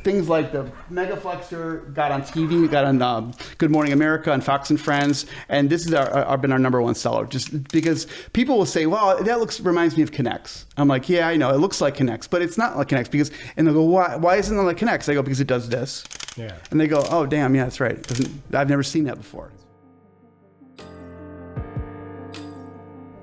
things like the Mega Flexor got on TV, got on Good Morning America and Fox and Friends, and this has been our number one seller. Just because people will say, "Well, that reminds me of K'NEX." I'm like, "Yeah, I know, it looks like K'NEX, but it's not like K'NEX because." And they go, "Why isn't it like K'NEX?" I go, "Because it does this." Yeah. And they go, "Oh, damn, yeah, that's right. I've never seen that before."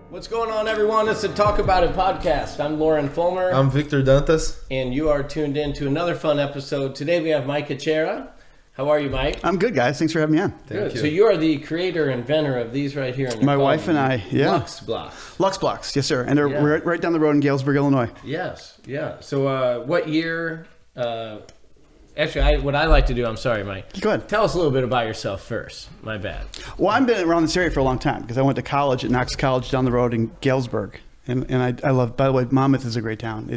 What's going on, everyone? It's the Talk About It podcast. I'm Lauren Fulmer. I'm Victor Dantas. And you are tuned in to another fun episode. Today we have Mike Acerra. How are you, Mike? I'm good, guys. Thanks for having me on. Good. So you are the creator, inventor of these right here. My wife and I, yeah. Lux Blox. Lux Blox, yes, sir. And they're right down the road in Galesburg, Illinois. Yes, yeah. So what year... Actually, what I like to do, I'm sorry, Mike. Go ahead. Tell us a little bit about yourself first. My bad. Well, I've been around this area for a long time because I went to college at Knox College down the road in Galesburg. And I love, by the way, Monmouth is a great town.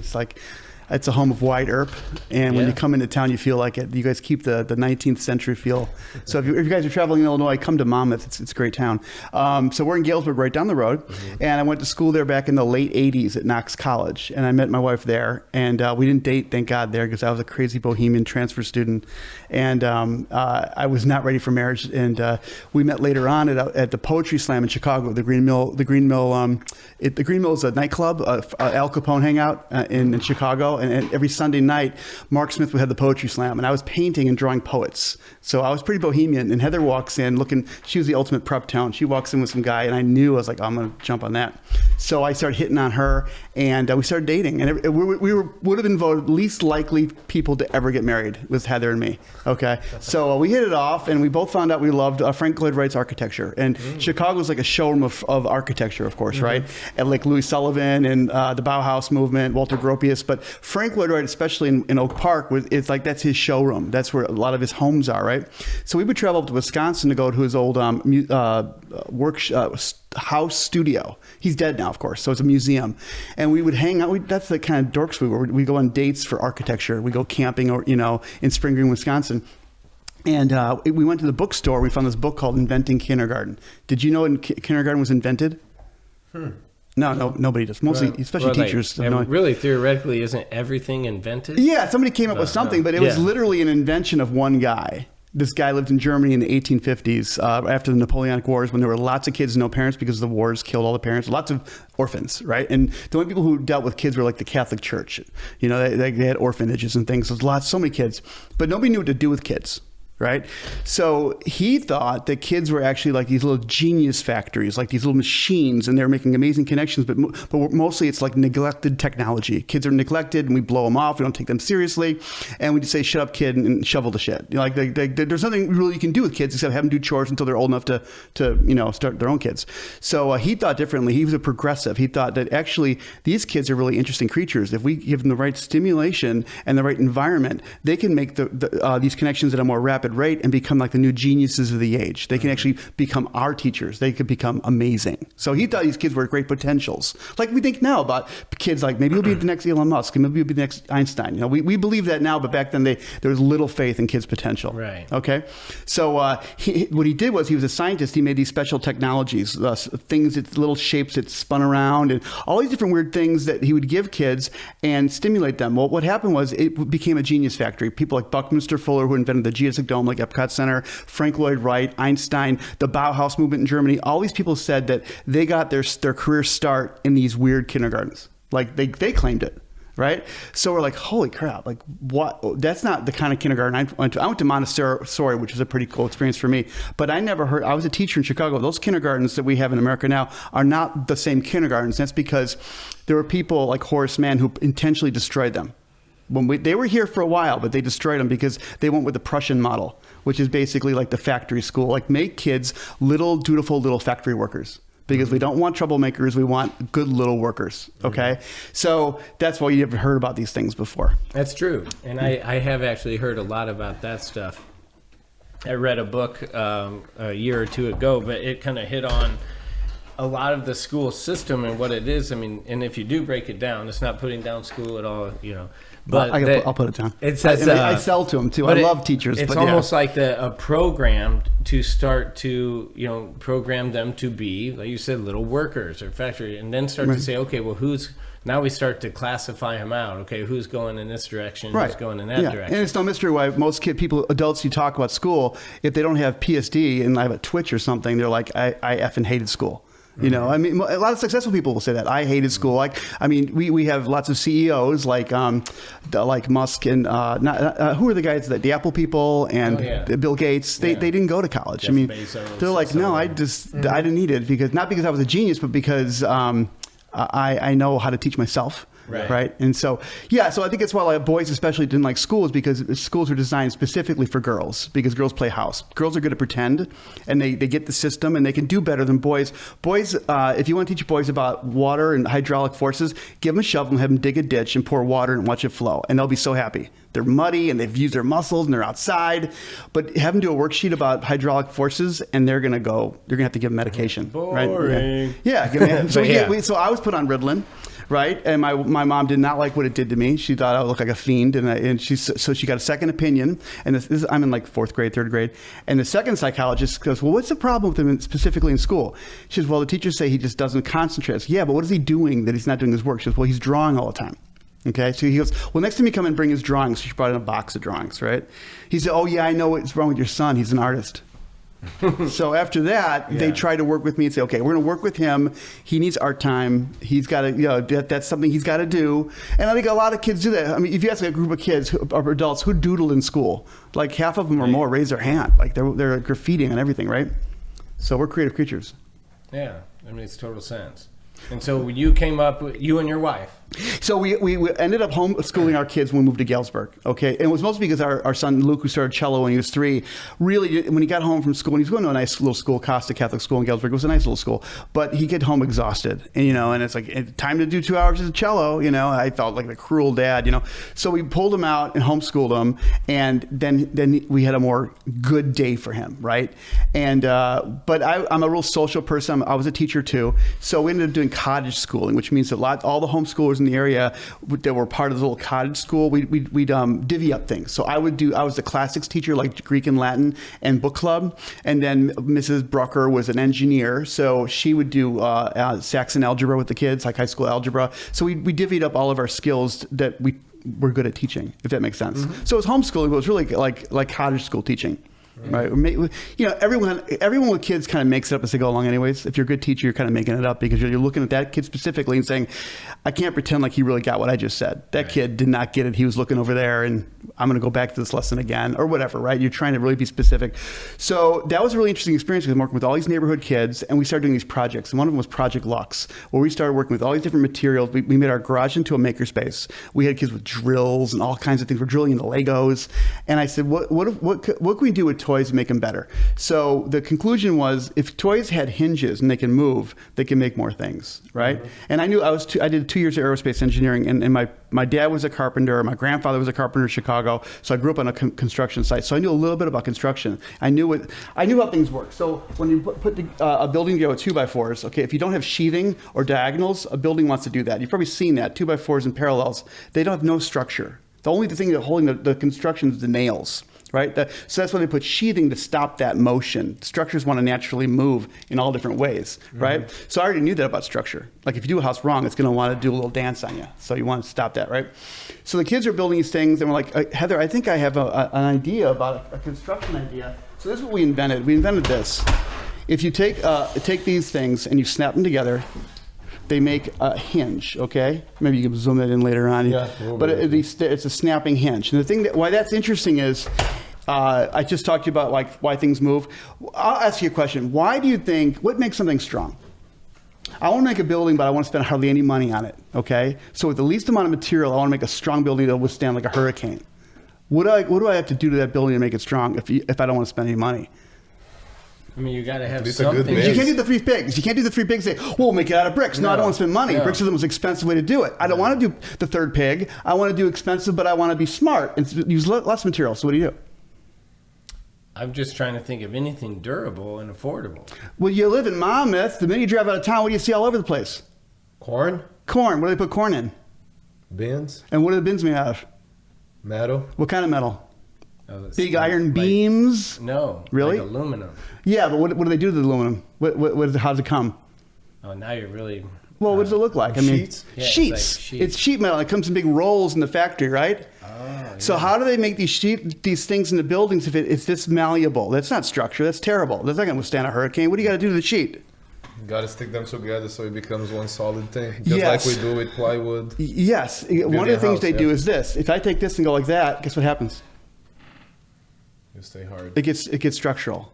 It's a home of Wyatt Earp, and when you come into town, you feel like it. You guys keep the 19th century feel. So if you guys are traveling in Illinois, come to Monmouth. It's a great town. So we're in Galesburg, right down the road, and I went to school there back in the late 80s at Knox College, and I met my wife there, and we didn't date, thank God, there, because I was a crazy bohemian transfer student, and I was not ready for marriage, and we met later on at the Poetry Slam in Chicago, the Green Mill. The Green Mill is a nightclub, Al Capone hangout in Chicago. And every Sunday night, Mark Smith would have the Poetry Slam, and I was painting and drawing poets. So I was pretty bohemian, and Heather walks in she was the ultimate prep tone. She walks in with some guy, and I knew, I was like, I'm going to jump on that. So I started hitting on her, and we started dating. And we would have been voted least likely people to ever get married, was Heather and me. Okay. So we hit it off, and we both found out we loved Frank Lloyd Wright's architecture. And Chicago's like a showroom of architecture, of course, right? And like Louis Sullivan and the Bauhaus movement, Walter Gropius. But Frank Lloyd Wright, especially in Oak Park, it's like that's his showroom. That's where a lot of his homes are, right? So we would travel up to Wisconsin to go to his old house studio. He's dead now, of course, so it's a museum. And we would hang out. That's the kind of dorks we were. We go on dates for architecture. We go camping, or in Spring Green, Wisconsin. And we went to the bookstore. We found this book called Inventing Kindergarten. Did you know kindergarten was invented? No, nobody does. Mostly, especially teachers. Really, theoretically, isn't everything invented? Yeah, somebody came up with something, but it was literally an invention of one guy. This guy lived in Germany in the 1850s after the Napoleonic Wars, when there were lots of kids and no parents because the wars killed all the parents. Lots of orphans, right? And the only people who dealt with kids were like the Catholic Church. They had orphanages and things. So so many kids, but nobody knew what to do with kids. Right? So he thought that kids were actually like these little genius factories, like these little machines, and they're making amazing connections, but mostly it's like neglected technology. Kids are neglected, and we blow them off. We don't take them seriously, and we just say, "Shut up, kid," and shovel the shit. There's nothing really you can do with kids except have them do chores until they're old enough to start their own kids. So he thought differently. He was a progressive. He thought that actually these kids are really interesting creatures. If we give them the right stimulation and the right environment, they can make these connections at a more rapid rate and become like the new geniuses of the age. They can actually become our teachers. They could become amazing. So he thought these kids were great potentials. Like we think now about kids, like maybe he'll be the next Elon Musk, maybe he'll be the next Einstein. We believe that now, but back then there was little faith in kids' potential. Right. Okay. So what he did was, he was a scientist. He made these special technologies, things, little shapes that spun around, and all these different weird things that he would give kids and stimulate them. Well, what happened was it became a genius factory. People like Buckminster Fuller, who invented the geodesic dome, like Epcot Center, Frank Lloyd Wright, Einstein, the Bauhaus movement in Germany, all these people said that they got their career start in these weird kindergartens. Like they claimed it, right? So we're like, holy crap, like what? That's not the kind of kindergarten I went to. I went to Montessori, which was a pretty cool experience for me, but I was a teacher in Chicago. Those kindergartens that we have in America now are not the same kindergartens. That's because there were people like Horace Mann who intentionally destroyed them. They were here for a while, but they destroyed them because they went with the Prussian model, which is basically like the factory school, like make kids dutiful little factory workers. Because we don't want troublemakers, we want good little workers, okay? So that's why you never heard about these things before. That's true, and I have actually heard a lot about that stuff. I read a book a year or two ago, but it kind of hit on a lot of the school system and what it is. I mean, and if you do break it down, it's not putting down school at all, But I'll put it down. It says I sell to them too. I love teachers. It's almost like a program to start to program them to be, like you said, little workers or factory, and then start to say, okay, well, now we start to classify them out. Okay, who's going in this direction? Right. Who's going in that direction? And it's no mystery why most adults you talk about school, if they don't have PSD and I have a Twitch or something, they're like, I effing hated school. You know, I mean, a lot of successful people will say that. I hated school. We have lots of CEOs like Musk and who are the guys that the Apple people and Bill Gates. They didn't go to college. Jeff Bezos, they're like, no, I didn't need it not because I was a genius, but because I know how to teach myself. Right. And so I think that's why boys especially didn't like schools, because schools are designed specifically for girls, because girls play house. Girls are good at pretend, and they get the system, and they can do better than boys. Boys, if you want to teach boys about water and hydraulic forces, give them a shovel and have them dig a ditch and pour water and watch it flow, and they'll be so happy. They're muddy and they've used their muscles and they're outside, but have them do a worksheet about hydraulic forces and you're going to have to give them medication. Boring. Right? Yeah. So I was put on Ritalin. Right, and my mom did not like what it did to me. She thought I would look like a fiend, and she got a second opinion. And I'm in like 4th grade, 3rd grade, and the second psychologist goes, "Well, what's the problem with him specifically in school?" She says, "Well, the teachers say he just doesn't concentrate." I said, "Yeah, but what is he doing that he's not doing his work?" She says, "Well, he's drawing all the time." Okay, so he goes, "Well, next time you come and bring his drawings." So she brought in a box of drawings, right? He said, "Oh yeah, I know what's wrong with your son. He's an artist." So after that, they try to work with me and say, okay, we're going to work with him. He needs art time. He's got to, that's something he's got to do. And I think a lot of kids do that. I mean, if you ask a group of kids or adults who doodled in school, like half of them or more raise their hand. Like they're graffitiing and everything, right? So we're creative creatures. Yeah, it makes total sense. And so you came up, you and your wife. So we ended up homeschooling our kids when we moved to Galesburg, okay? And it was mostly because our son Luke, who started cello when he was 3, really, when he got home from school, and he was going to a nice little school, Costa Catholic School in Galesburg. It was a nice little school, but he get home exhausted, and it's like, time to do 2 hours of cello, I felt like the cruel dad, So we pulled him out and homeschooled him, and then we had a more good day for him, right? And but I'm a real social person. I was a teacher too, so we ended up doing cottage schooling, which means that all the homeschoolers in the area that were part of the little cottage school, we'd divvy up things. So I was the classics teacher, like Greek and Latin and book club, and then Mrs. Brucker was an engineer, so she would do Saxon algebra with the kids, like high school algebra. So we divvied up all of our skills that we were good at teaching, if that makes sense. Mm-hmm. So it was homeschooling, but it was really like cottage school teaching. Right. Everyone with kids kind of makes it up as they go along anyways. If you're a good teacher, you're kind of making it up because you're looking at that kid specifically and saying, I can't pretend like he really got what I just said. That kid did not get it. He was looking over there and I'm going to go back to this lesson again or whatever, right? You're trying to really be specific. So that was a really interesting experience because I'm working with all these neighborhood kids and we started doing these projects. And one of them was Project Lux, where we started working with all these different materials. We made our garage into a makerspace. We had kids with drills and all kinds of things. We're drilling into Legos. And I said, what can we do with toys to make them better? So the conclusion was, if toys had hinges and they can move, they can make more things, right? Mm-hmm. And I knew I did 2 years of aerospace engineering, and my dad was a carpenter. My grandfather was a carpenter in Chicago. So I grew up on a construction site. So I knew a little bit about construction. I knew how things work. So when you put a building together with 2x4s, okay, if you don't have sheathing or diagonals, a building wants to do that. You've probably seen that, 2x4s and parallels. They don't have no structure. The only thing that's holding the construction is the nails. Right? So that's why they put sheathing to stop that motion. Structures want to naturally move in all different ways, right? Mm-hmm. So I already knew that about structure. Like if you do a house wrong, it's going to want to do a little dance on you. So you want to stop that, right? So the kids are building these things, and we're like, Heather, I think I have an idea about a construction idea. So this is what we invented. We invented this. If you take these things and you snap them together, they make a hinge, okay? Maybe you can zoom that in later on. Yeah, but it's a snapping hinge. And the thing why that's interesting is, I just talked to you about like why things move. I'll ask you a question. Why do you think, what makes something strong? I want to make a building, but I want to spend hardly any money on it, okay? So with the least amount of material, I want to make a strong building that will withstand like a hurricane. What do I have to do to that building to make it strong if I don't want to spend any money? I mean, you got to have something. You can't do the 3 pigs. You can't do the 3 pigs and say, well, we'll make it out of bricks. No, I don't want to spend money. No. Bricks are the most expensive way to do it. I don't want to do the 3rd pig. I want to do expensive, but I want to be smart and use less material. So what do? I'm just trying to think of anything durable and affordable. Well, you live in Monmouth. The minute you drive out of town, what do you see all over the place? Corn. Corn. What do they put corn in? Bins. And what are the bins made out of? Metal? What kind of metal? Big like, iron beams? No. Really? Like aluminum. Yeah, but what do they do to the aluminum? How does it come? Oh, now you're really... Well, what does it look like? Sheets? Yeah, sheets. it's like sheets. It's sheet metal. It comes in big rolls in the factory, right? Oh, yeah. So how do they make these things in the buildings if it's this malleable? That's not structure. That's terrible. That's not going to withstand a hurricane. What do you got to do to the sheet? You gotta stick them together so it becomes one solid thing. Just Yes. like we do with plywood. Yes. One of the things they do is this. If I take this and go like that, guess what happens? You stay hard. It gets structural.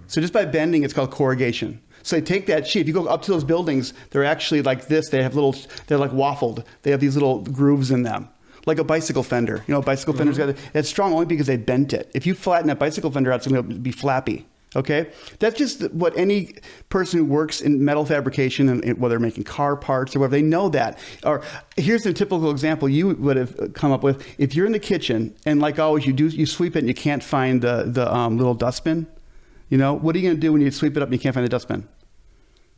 So just by bending, it's called corrugation. So they take that sheet. If you go up to those buildings, they're actually like this. They're like waffled. They have these little grooves in them, like a bicycle fender. You know, a bicycle fender's got it's strong only because they bent it. If you flatten that bicycle fender out, it's going to be flappy. Okay, that's just what any person who works in metal fabrication, and whether they're making car parts or whatever, they know that. Or here's a typical example you would have come up with: if you're in the kitchen and, like always, you sweep it and you can't find the little dustbin. You know, what are you going to do when you sweep it up and you can't find the dustbin?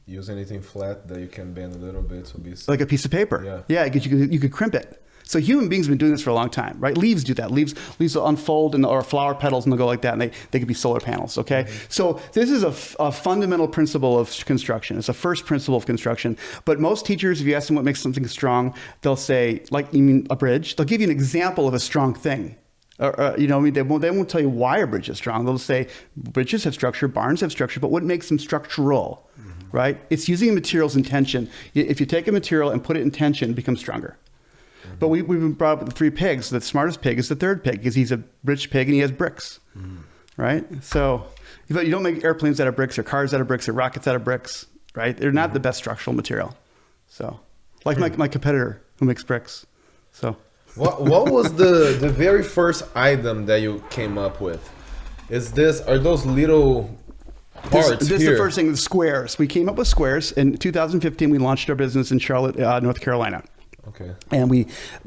Use anything flat that you can bend a little bit to be like a piece of paper. Yeah, because you could crimp it. So human beings have been doing this for a long time, right? Leaves do that. Leaves will unfold or flower petals and they'll go like that, and they could be solar panels. Okay, so this is a fundamental principle of construction. It's a first principle of construction. But most teachers, if you ask them what makes something strong, they'll say, like, you mean a bridge? They'll give you an example of a strong thing. You know, I mean, they won't tell you why a bridge is strong. They'll say bridges have structure, barns have structure, but what makes them structural, right? It's using materials in tension. If you take a material and put it in tension, it becomes stronger. But we've been brought up with the three pigs. The smartest pig is the third pig because he's a rich pig and he has bricks, right? So you don't make airplanes out of bricks or cars out of bricks or rockets out of bricks, right? They're not the best structural material. So, like my competitor who makes bricks. So. What was the very first item that you came up with? Are those little parts This is the first thing, the squares. We came up with squares. In 2015, we launched our business in Charlotte, North Carolina. Okay. And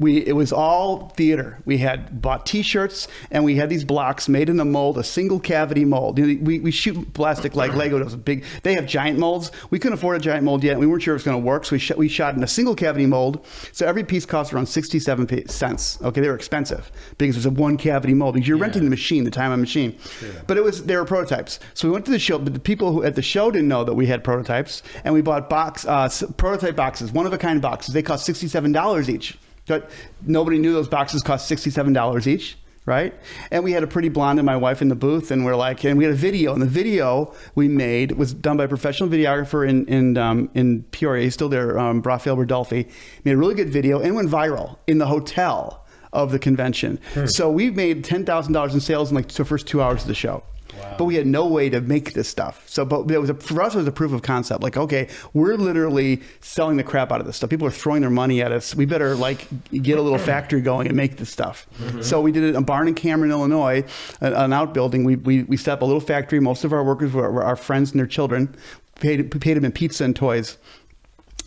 it was all theater. We had bought T-shirts and we had these blocks made in a mold, a single cavity mold. You know, we shoot plastic like Lego does. They have giant molds. We couldn't afford a giant mold yet. We weren't sure it was going to work, so we shot in a single cavity mold. So every piece cost around 67 cents. Okay, they were expensive because it was a one cavity mold. Because you're renting the machine, the time machine. Yeah. But they were prototypes. So we went to the show, but the people who at the show didn't know that we had prototypes, and we bought prototype boxes, one of a kind boxes. They cost $67 each. But nobody knew those boxes cost $67 each, right? And we had a pretty blonde and my wife in the booth, and we had a video, and the video we made was done by a professional videographer in Peoria. He's still there, Rafael Rodolfi. Made a really good video and went viral in the hotel of the convention. So we made $10,000 in sales in like the first 2 hours of the show. Wow. But we had no way to make this stuff. So, but for us, it was a proof of concept. Like, okay, we're literally selling the crap out of this stuff. People are throwing their money at us. We better like get a little factory going and make this stuff. So we did it in a barn in Cameron, Illinois, an outbuilding. We set up a little factory. Most of our workers were our friends and their children. We paid them in pizza and toys.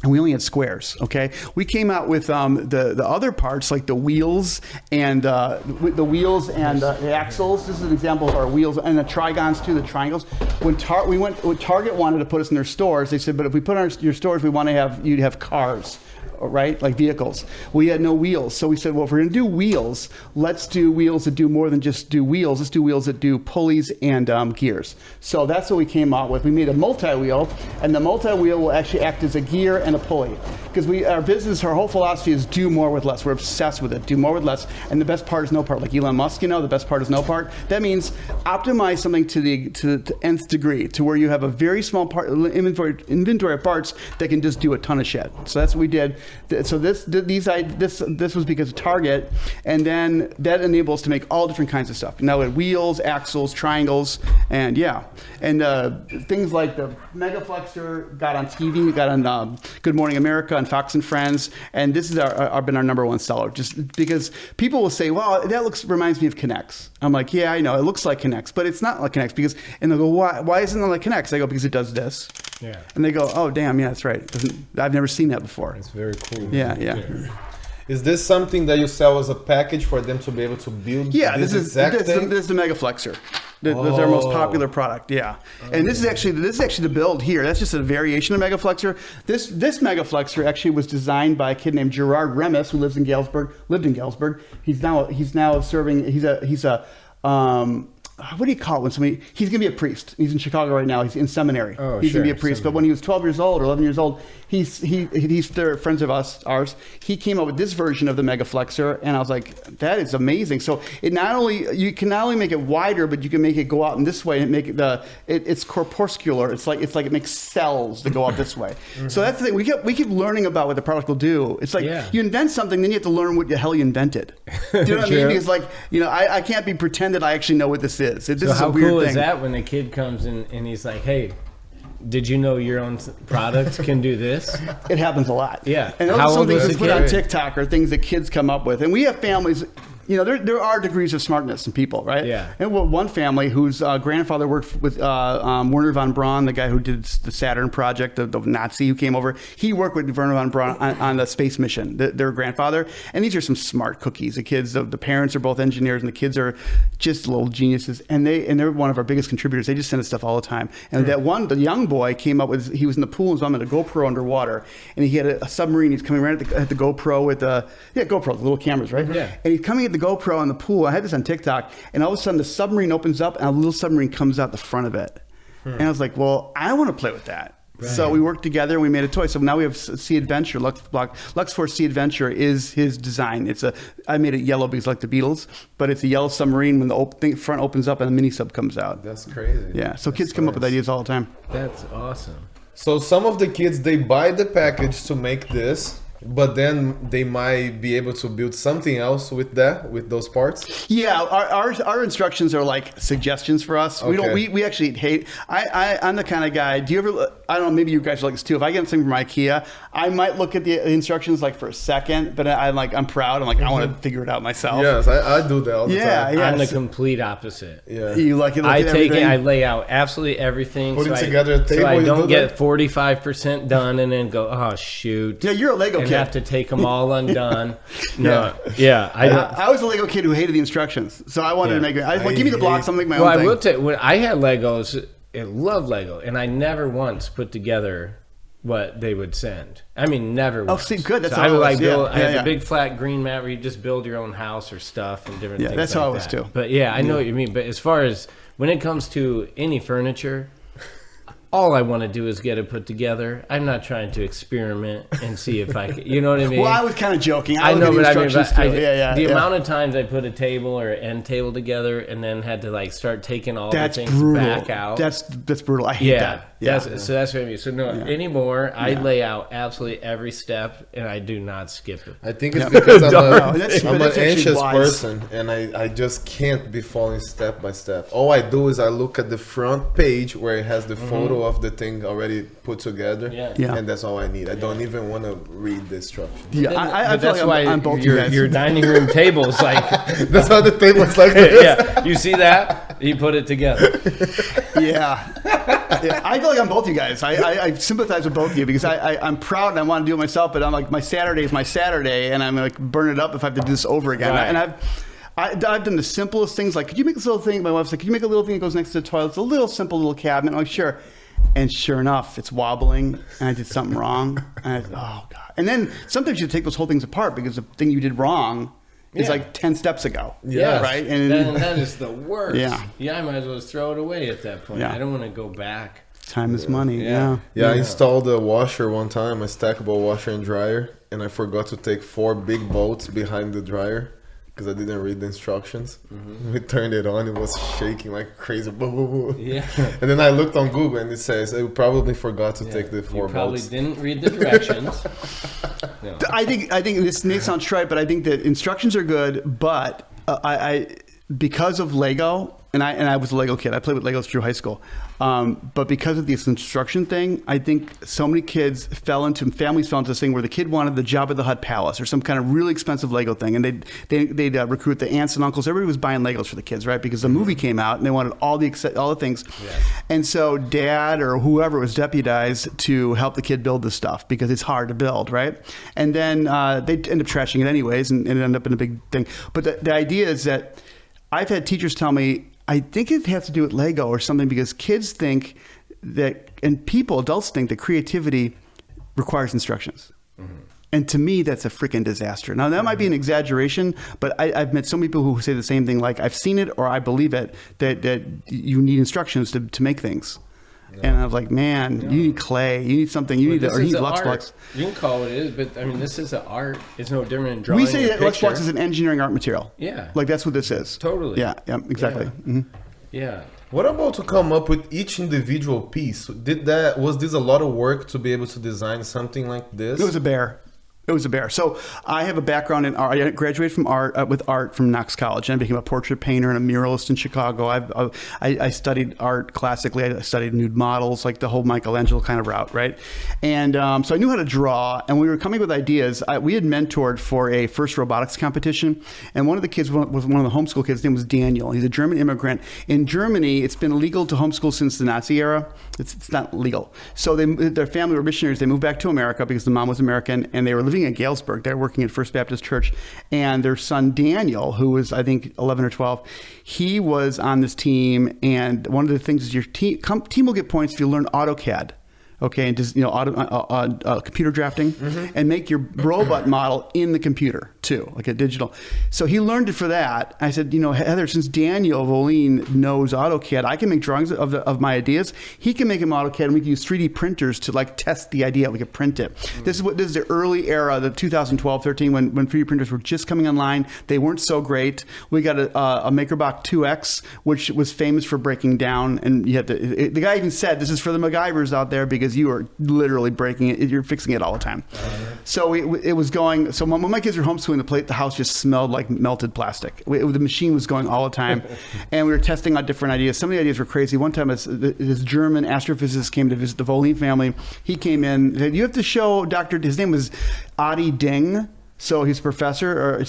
And we only had squares, okay? We came out with the other parts, like the wheels and the axles. This is an example of our wheels and the trigons too, the triangles. When Target wanted to put us in their stores, they said, but if we put your stores, we want to you'd have cars, right? Like vehicles. We had no wheels. So we said, well, if we're going to do wheels, let's do wheels that do more than just do wheels. Let's do wheels that do pulleys and gears. So that's what we came out with. We made a multi-wheel, and the multi-wheel will actually act as a gear and a pulley. Because our whole philosophy is do more with less. We're obsessed with it. Do more with less. And the best part is no part. Like Elon Musk, the best part is no part. That means optimize something to the nth degree, to where you have a very small part inventory of parts that can just do a ton of shit. So that's what we did. So this was because of Target, and then that enables us to make all different kinds of stuff. Now we had wheels, axles, triangles, and things like the Mega Flexor got on TV, got on Good Morning America and Fox and Friends, and this has been our number one seller. Just because people will say, "Well, that reminds me of K'NEX." I'm like, "Yeah, I know, it looks like K'NEX, but it's not like K'NEX and they'll go, "Why isn't it like K'NEX?" I go, "Because it does this." Yeah. And they go, "Oh, damn, yeah, that's right. I've never seen that before." It's very cool. Yeah. Is this something that you sell as a package for them to be able to build? Yeah, this is the Mega Flexor. That's our most popular product. Yeah, and this is actually the build here. That's just a variation of Megaflexor. This Megaflexor actually was designed by a kid named Gerard Remis, who lived in Galesburg. He's now serving. He's a what do you call it when somebody? He's gonna be a priest. He's in Chicago right now. He's in seminary. Oh, he's sure, gonna be a priest. But when he was 12 years old or 11 years old, he's they're friends of ours. He came up with this version of the Megaflexor, and I was like, that is amazing. So you can not only make it wider, but you can make it go out in this way and make it it's corpuscular. It's like it makes cells that go out this way. So that's the thing. We keep learning about what the product will do. It's like you invent something, then you have to learn what the hell you invented. Do you know what I mean? Because I can't be pretend that I actually know what this is. This is how a weird cool thing. Is that when the kid comes in and he's like, hey, did you know your own products can do this? It happens a lot. Yeah. And those are some things we put on TikTok or things that kids come up with. And we have families, there are degrees of smartness in people, right? Yeah. And one family whose grandfather worked with Werner von Braun, the guy who did the Saturn project, the Nazi who came over. He worked with Werner von Braun on the space mission, their grandfather. And these are some smart cookies. The kids, the parents are both engineers, and the kids are just little geniuses. And they're one of our biggest contributors. They just send us stuff all the time. And the young boy came up with, he was in the pool and was on a GoPro underwater. And he had a submarine. He's coming right at the GoPro with GoPro, the little cameras, right? Yeah. And he's coming at the GoPro in the pool. I had this on TikTok, and all of a sudden the submarine opens up and a little submarine comes out the front of it. And I was like, well, I want to play with that. Right. So we worked together and we made a toy. So now we have Sea Adventure, Lux Force Sea Adventure is his design. I made it yellow because like the Beatles, but it's a yellow submarine when the front opens up and a mini sub comes out. That's crazy. Yeah. So kids come up with ideas all the time. That's awesome. So some of the kids, they buy the package to make this, but then they might be able to build something else with those parts. Yeah, our instructions are like suggestions for us. Okay. We actually hate. I'm the kind of guy. Do you ever? I don't know. Maybe you guys are like this too. If I get something from IKEA, I might look at the instructions like for a second, but I'm proud. I'm like, I want to figure it out myself. Yes, I do that all the time. Yeah. I'm the complete opposite. Yeah. You like it? I take it. I lay out absolutely everything. Putting together a table. So I you don't do get 45% done and then go, oh shoot. Yeah, you're a Lego and kid. have to take them all undone. No, yeah. I was a Lego kid who hated the instructions, so I wanted to make it. Give me the blocks. I'll make my own thing. I will tell you, when I had Legos, I love Lego, and I never once put together what they would send. I mean, never once. Oh, see, good. That's so how I would like build. I had the big flat green mat where you just build your own house or stuff and different things. Yeah, that's like how I was too. But yeah, I know what you mean. But as far as when it comes to any furniture, all I want to do is get it put together. I'm not trying to experiment and see if I can, you know what I mean? Well, I was kind of joking. I know, but the amount of times I put a table or an end table together and then had to like start taking all the things back out. That's brutal. I hate that. Yeah. So that's what I mean. So anymore, I lay out absolutely every step and I do not skip it. I think it's because I'm an anxious wise. person and I just can't be following step by step. All I do is I look at the front page where it has the photo of the thing already put together, and that's all I need. I don't even want to read the instructions. Yeah, I feel that's like why I'm both your dining room table is like that's how the table is like this. Yeah, you see that? You put it together. Yeah. I feel like I'm both you guys. I sympathize with both of you because I'm proud and I want to do it myself, but I'm like, my Saturday is my Saturday, and I'm like burn it up if I have to do this over again. Right. And I've done the simplest things. Like, could you make this little thing? My wife's like, could you make a little thing that goes next to the toilet? It's a little simple little cabinet. I'm like, sure. And sure enough, it's wobbling, and I did something wrong. And oh God! And then sometimes you take those whole things apart because the thing you did wrong is like 10 steps ago. Yeah, right. And that is the worst. Yeah, I might as well just throw it away at that point. Yeah. I don't want to go back. Time is money. Yeah, I installed a washer one time, a stackable washer and dryer, and I forgot to take 4 big bolts behind the dryer because I didn't read the instructions. We turned it on, it was shaking like crazy. Yeah. And then I looked on Google and it says I probably forgot to take the 4 bolts. Probably didn't read the directions. No. I think this may sound trite, but I think that instructions are good, but I because of Lego, and I was a Lego kid. I played with Legos through high school. But because of this instruction thing, I think so many families fell into this thing where the kid wanted the Jabba the Hutt palace or some kind of really expensive Lego thing. And they'd recruit the aunts and uncles. Everybody was buying Legos for the kids, right? Because the movie came out and they wanted all the things. Yes. And so dad or whoever was deputized to help the kid build this stuff because it's hard to build, right? And then they'd end up trashing it anyways and it ended up in a big thing. But the idea is that I've had teachers tell me, I think it has to do with Lego or something, because kids think that, and adults think that creativity requires instructions. And to me, that's a freaking disaster. Now, that might be an exaggeration, but I've met so many people who say the same thing, like, I've seen it or I believe it, that you need instructions to make things. And I was like, man, you need clay, you need something, you need Lux Blox. You can call it is, but I mean, this is an art. It's no different than drawing. We say that Lux Blox is an engineering art material. Yeah. Like, that's what this is. Totally. Yeah, exactly. Yeah. Yeah. What about to come up with each individual piece? Was this a lot of work to be able to design something like this? It was a bear. So I have a background in art. I graduated from art from Knox College, and I became a portrait painter and a muralist in Chicago. I studied art classically. I studied nude models, like the whole Michelangelo kind of route, right? And so I knew how to draw, and we were coming with ideas. We had mentored for a first robotics competition, and one of the kids was one of the homeschool kids. His name was Daniel. He's a German immigrant. In Germany, it's been illegal to homeschool since the Nazi era. It's not legal. So their family were missionaries. They moved back to America because the mom was American, and they were living in Galesburg. They were working at First Baptist Church, and their son Daniel, who was I think 11 or 12, he was on this team. And one of the things is your team will get points if you learn AutoCAD. Okay, and just computer drafting, and make your robot model in the computer too, like a digital. So he learned it for that. I said, Heather, since Daniel Voline knows AutoCAD, I can make drawings of my ideas. He can make them AutoCAD, and we can use 3D printers to like test the idea. We could print it. This is the early era, the 2012-13, when 3D printers were just coming online. They weren't so great. We got a MakerBot 2X, which was famous for breaking down, and you had the guy even said, "This is for the MacGyvers out there because you are literally breaking it. You're fixing it all the time." So it was going. So when my kids were homeschooling, the house just smelled like melted plastic. The machine was going all the time, and we were testing out different ideas. Some of the ideas were crazy. One time, this German astrophysicist came to visit the Voline family. He came in. Said, "You have to show Dr." His name was Adi Ding. So he's a professor,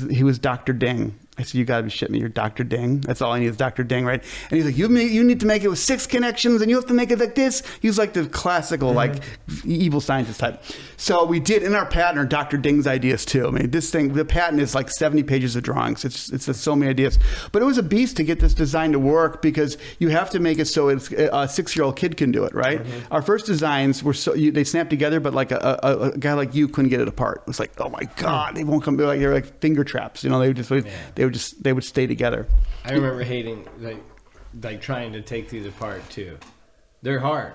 he was Dr. Ding. I said, "You got to be shitting me. You're Dr. Ding. That's all I need is Dr. Ding, right?" And he's like, you need to make it with 6 connections, and you have to make it like this." He was like the classical, like, evil scientist type. So we did, in our patent, are Dr. Ding's ideas too. I mean, this thing, the patent is like 70 pages of drawings. It's just so many ideas. But it was a beast to get this design to work, because you have to make it so it's a 6-year-old kid can do it, right? Our first designs were they snapped together, but like a guy like you couldn't get it apart. It was like, oh my God, they won't come. They're like finger traps. They would stay together. I remember hating like trying to take these apart too. They're hard.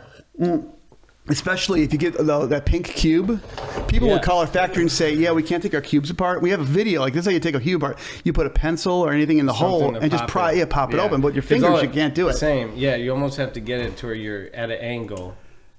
Especially if you get that pink cube. People would call our factory and say, "Yeah, we can't take our cubes apart. We have a video. Like, this is how you take a cube apart. You put a pencil or anything in the hole and just pop it open. But with your fingers, you can't do it." Same. Yeah, you almost have to get it to where you're at an angle.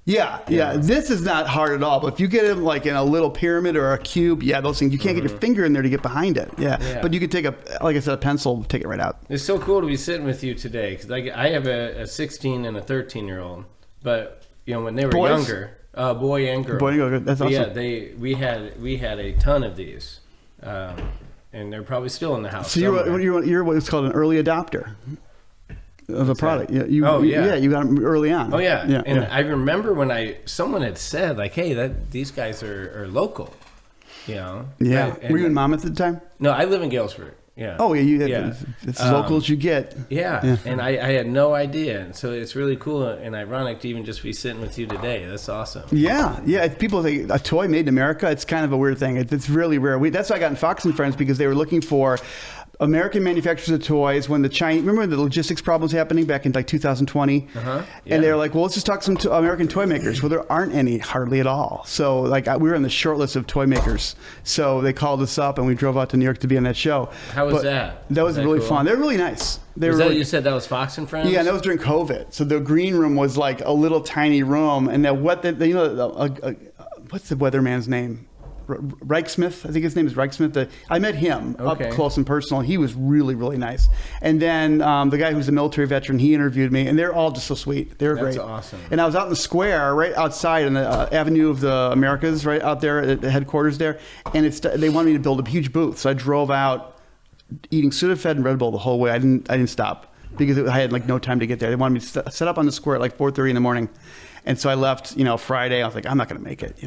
Yeah. This is not hard at all. But if you get it like in a little pyramid or a cube, those things, you can't get your finger in there to get behind it. Yeah. But you could take like I said, a pencil, take it right out. It's so cool to be sitting with you today, because I have a 16 and a 13-year-old. But when they were younger, boy and girl. That's awesome. Yeah, we had a ton of these, and they're probably still in the house. So you're what's called an early adopter of a product. You got them early on. Oh yeah. I remember when someone had said like, "Hey, these guys are local," Yeah. Right? Were you in Monmouth at the time? No, I live in Galesburg. Yeah. Oh, yeah. It's as local as you get. Yeah. And I had no idea. And so it's really cool and ironic to even just be sitting with you today. That's awesome. Yeah. If people say a toy made in America, it's kind of a weird thing. It's really rare. That's why I got in Fox and Friends, because they were looking for American manufacturers of toys when the Chinese, remember when the logistics problems happening back in like 2020? And they were like, well, let's just talk to some American toy makers. Well, there aren't any hardly at all. So like we were on the short list of toy makers. So they called us up and we drove out to New York to be on that show. How was that? That was really fun. They're really nice. You said that was Fox and Friends? Yeah, and that was during COVID. So the green room was like a little tiny room. And what's the weatherman's name? Reichsmith, I think his name is Reichsmith. I met him up close and personal. He was really, really nice. And then the guy who's a military veteran, he interviewed me, and they're all just so sweet. They're great. That's awesome. And I was out in the square, right outside in the Avenue of the Americas, right out there at the headquarters there, and they wanted me to build a huge booth. So I drove out eating Sudafed and Red Bull the whole way. I didn't stop because I had like no time to get there. They wanted me to set up on the square at like 4:30 in the morning. And so I left, Friday. I was like, I'm not going to make it,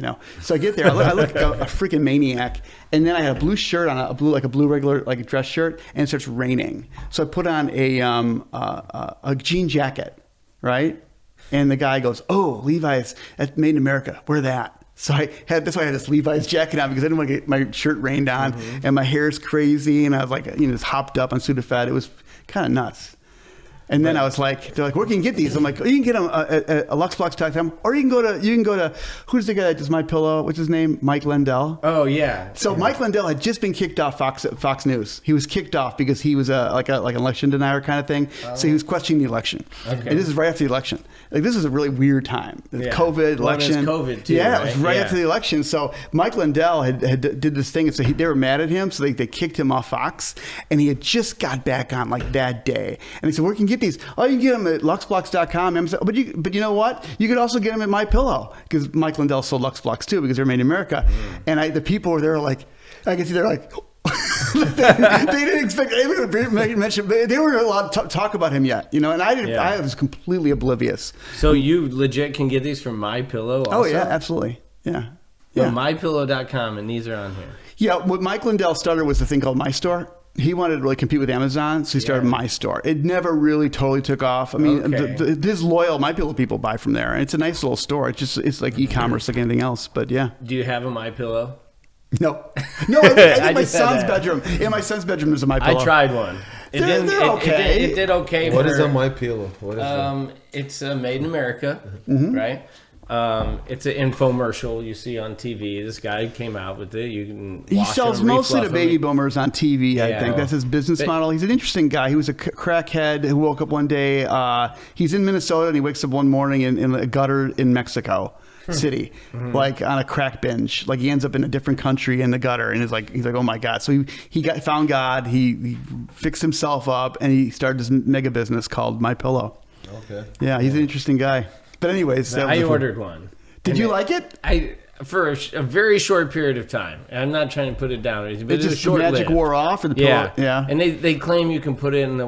So I get there. I look like a freaking maniac. And then I had a blue shirt on, a blue regular like a dress shirt, and it starts raining. So I put on a jean jacket, right? And the guy goes, "Oh, Levi's, that's made in America. Wear that." So that's why I had this Levi's jacket on, because I didn't want to get my shirt rained on, and my hair's crazy, and I was like, just hopped up on Sudafed. It was kind of nuts. And then I was like, they're like, "Where can you get these?" I'm like, "You can get them at luxblox.com, or you can go to who's the guy that does MyPillow? What's his name? Mike Lindell." Oh yeah. So Mike Lindell had just been kicked off Fox News. He was kicked off because he was like an election denier kind of thing. So he was questioning the election. Okay. And this is right after the election. Like, this is a really weird time. COVID election. COVID too. Yeah, it was right after the election. So Mike Lindell had did this thing, and so they were mad at him. So they kicked him off Fox, and he had just got back on like that day. And they said, "Where can you get these?" "Oh, you can get them at luxblox.com. And I said, but you know what? You could also get them at MyPillow, because Mike Lindell sold Lux Blox too, because they're made in America. And the people were there like, I can see they're like. they didn't expect anyone to mention. They weren't allowed to talk about him yet, And I didn't. Yeah. I was completely oblivious. So you legit can get these from MyPillow. Also? Oh yeah, absolutely. Yeah. Yeah. MyPillow.com, and these are on here. Yeah. What Mike Lindell started was the thing called My Store. He wanted to really compete with Amazon, so he started My Store. It never really totally took off. I mean, his loyal MyPillow people buy from there, and it's a nice little store. It's like e-commerce, like anything else. But yeah. Do you have a MyPillow? No. I think my son's bedroom. In my son's bedroom, there's a MyPillow. I tried one. They're okay. It did okay. What is a MyPillow? What is it? It's made in America, right? It's an infomercial you see on TV. This guy came out with it. You can He sells mostly to baby boomers on TV, I think. That's his business model. He's an interesting guy. He was a crackhead who woke up one day. He's in Minnesota, and he wakes up one morning in a gutter in Mexico City, like on a crack binge. Like, he ends up in a different country in the gutter, and he's like, "Oh my God!" So he found God. He fixed himself up, and he started this mega business called MyPillow. Okay. Yeah, he's an interesting guy. But anyways, I ordered one. Did you like it? For a very short period of time. And I'm not trying to put it down. But it just short magic wore off, or the pillow? Yeah. And they claim you can put it in the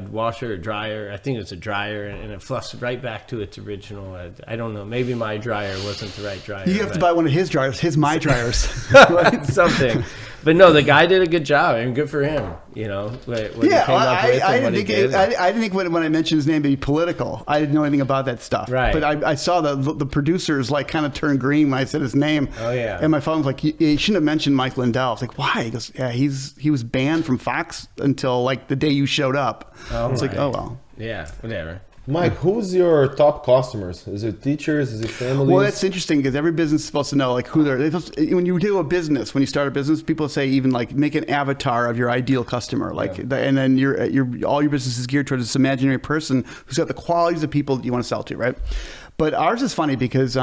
washer or dryer. I think it's a dryer, and it fluffs right back to its original. I don't know. Maybe my dryer wasn't the right dryer. You have to buy one of his dryers, my dryers. Something. But no, the guy did a good job, and good for him. What he came up with and what he did. I didn't think when I mentioned his name to be political. I didn't know anything about that stuff. Right. But I saw the producers like kind of turn green when I said his name. Oh yeah. And my phone was like, "You shouldn't have mentioned Mike Lindell." I was like, "Why?" He goes, "Yeah, he was banned from Fox until like the day you showed up." I was like, "Oh well." Yeah. Whatever. Mike, who's your top customers? Is it teachers? Is it families? Well, that's interesting, because every business is supposed to know like who they're. When you do a business, when you start a business, people say even like make an avatar of your ideal customer, like, and then all your business is geared towards this imaginary person who's got the qualities of people that you want to sell to, right? But ours is funny because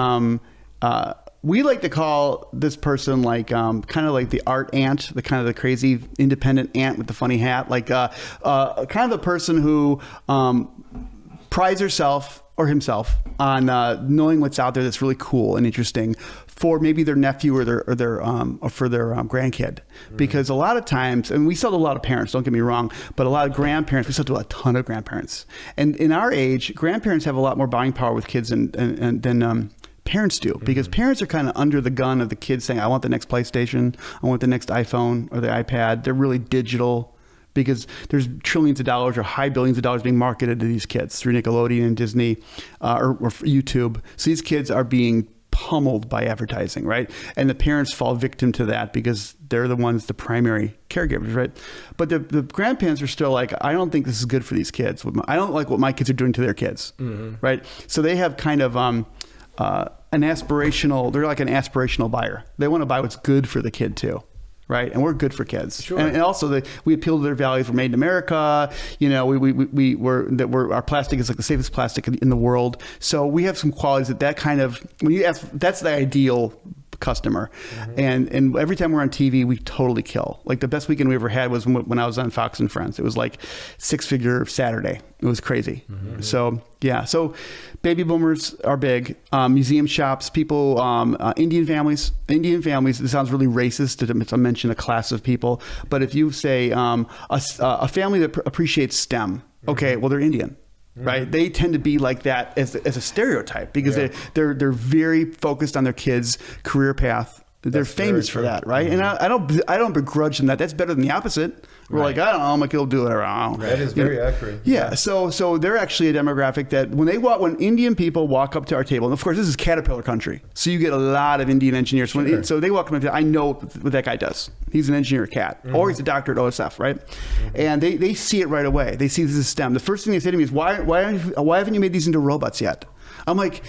we like to call this person like kind of like the art ant, the kind of the crazy independent ant with the funny hat, like kind of the person who prides herself or himself on knowing what's out there that's really cool and interesting for maybe their nephew or their grandkid. Because a lot of times, and we sell to a lot of parents, don't get me wrong, but a lot of grandparents, we sell to a ton of grandparents. And in our age, grandparents have a lot more buying power with kids than parents do, because parents are kind of under the gun of the kids saying, "I want the next PlayStation, I want the next iPhone or the iPad." They're really digital, because there's trillions of dollars or high billions of dollars being marketed to these kids through Nickelodeon and Disney or YouTube. So these kids are being pummeled by advertising, right? And the parents fall victim to that because they're the primary caregivers, right? But the grandparents are still like, "I don't think this is good for these kids. I don't like what my kids are doing to their kids," right? So they have kind of they're like an aspirational buyer. They want to buy what's good for the kid too. Right, and we're good for kids, sure. And also we appeal to their values. We're made in America. Our plastic is like the safest plastic in the world. So we have some qualities that kind of, when you ask, that's the ideal customer. And every time we're on TV, we totally kill. Like the best weekend we ever had was when I was on Fox and Friends. It was like 6-figure Saturday. It was crazy. So yeah, so baby boomers are big. Museum shops, people, Indian families. It sounds really racist to mention a class of people, but if you say a family that appreciates STEM, okay, well, they're Indian. right? They tend to be like that as a stereotype because they're very focused on their kids' career path. They're famous for that, right? And I don't begrudge them that. That's better than the opposite. We're like, I don't know, my kid will do whatever. I don't know. That is very accurate. Yeah. So they're actually a demographic that when Indian people walk up to our table, and of course this is Caterpillar country, so you get a lot of Indian engineers. So they walk up to, I know what that guy does. He's an engineer at CAT, or he's a doctor at OSF, right? And they see it right away. They see this is STEM. The first thing they say to me is, why haven't you made these into robots yet? I'm like,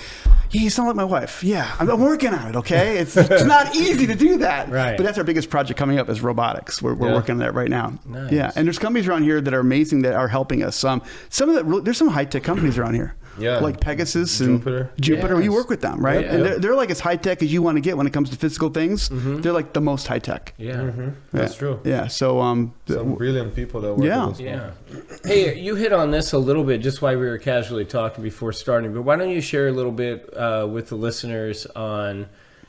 yeah, you sound like my wife. Yeah, I'm working on it, okay? It's not easy to do that. Right. But that's our biggest project coming up is robotics. We're working on that right now. Nice. Yeah, and there's companies around here that are amazing that are helping us. There's some high-tech companies around here. Yeah. Like Pegasus and Jupiter. Yes. You work with them, right? Yeah. And they're like as high-tech as you want to get when it comes to physical things. They're like the most high-tech. Yeah. That's true. Yeah, so... Some brilliant people that work with us. Yeah. Hey, you hit on this a little bit just while we were casually talking before starting, but why don't you share a little bit with the listeners on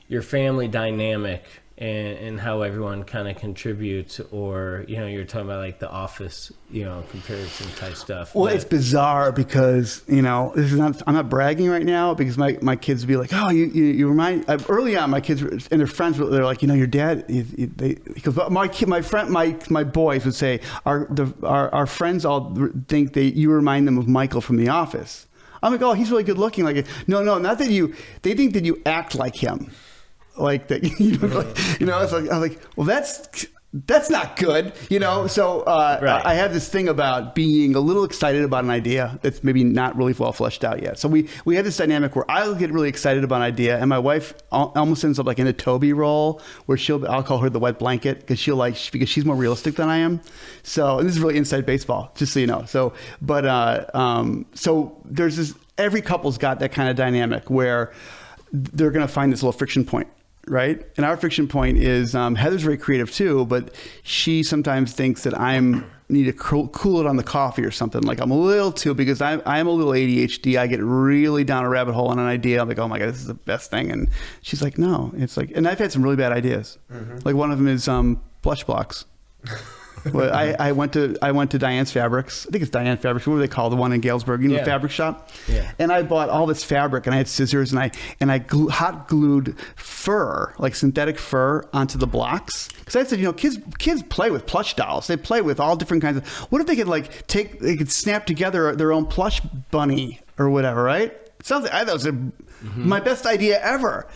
your family dynamic and how everyone kind of contributes, or you're talking about like the office comparison type stuff. Well, it's bizarre because this is not, I'm not bragging right now because my kids would be like, oh, you remind, early on my kids and their friends, they're like, your dad, because my boys would say our friends all think that you remind them of Michael from The Office. I'm like, oh, he's really good looking. Like, no, not that they think that you act like him. Like that, it's like, I was like, well, that's not good, So Right. I have this thing about being a little excited about an idea that's maybe not really well fleshed out yet. So we have this dynamic where I'll get really excited about an idea, and my wife almost ends up like in a Toby role, where I'll call her the wet blanket because because she's more realistic than I am. So, and this is really inside baseball, just so you know. So, but so there's this. Every couple's got that kind of dynamic where they're going to find this little friction point. Right. And our friction point is Heather's very creative too, but she sometimes thinks that need to cool it on the coffee or something. Like I'm a little too, because I'm a little ADHD. I get really down a rabbit hole on an idea. I'm like, oh my God, this is the best thing. And she's like, no, it's like, and I've had some really bad ideas. Like one of them is Lux Blox. Well, I went to Diane's Fabrics. I think it's Diane Fabrics. What do they call the one in Galesburg? The fabric shop. Yeah. And I bought all this fabric, and I had scissors, and I hot glued fur, like synthetic fur, onto the blocks. Because I said, kids play with plush dolls. They play with all different kinds of. What if they could they could snap together their own plush bunny or whatever, right? Something I thought was my best idea ever.